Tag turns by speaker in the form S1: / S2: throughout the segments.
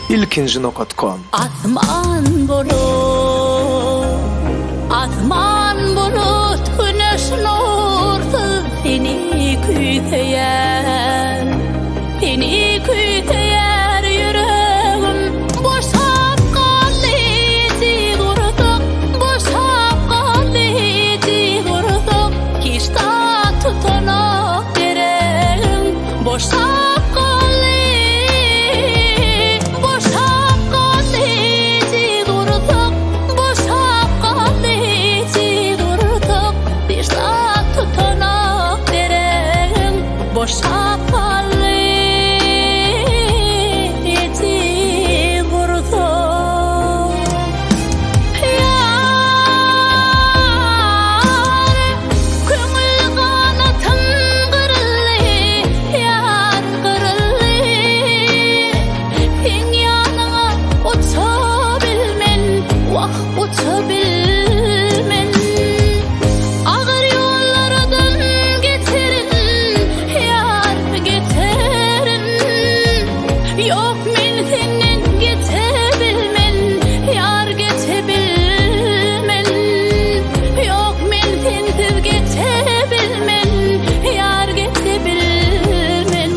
S1: ilkinci.com.
S2: Azman bulut güneş nursuz seni küyteyer yüreğim boşap kaldı cigurtuk kişta tutanak gereğim boşap kaldı şakalı eti vurdu yar kömül kanatım kırıldı yar kırıldı sen yanına uçabilmen vah uçabilmen ağır yollardan getirin yok men senden geçebilmen yar geçebilmen yok men sensiz geçebilmen yar geçebilmen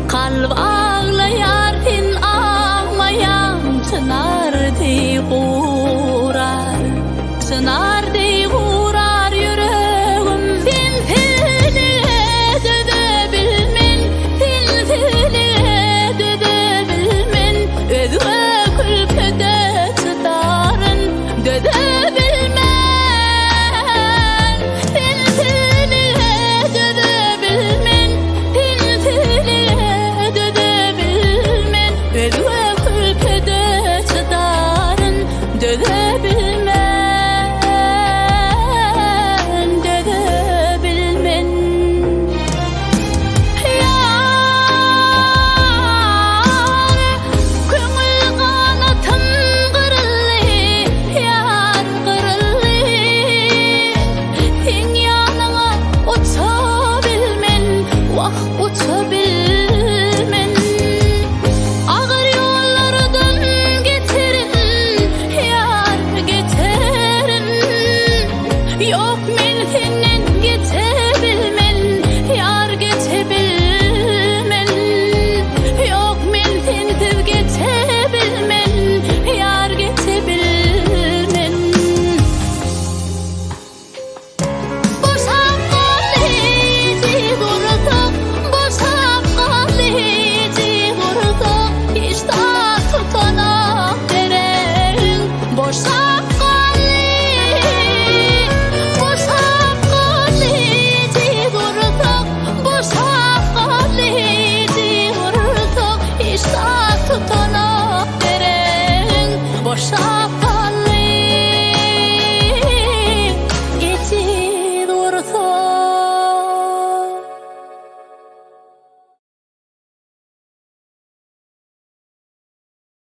S2: kalp ağlayar sen ağmayan çınar di kurar çınar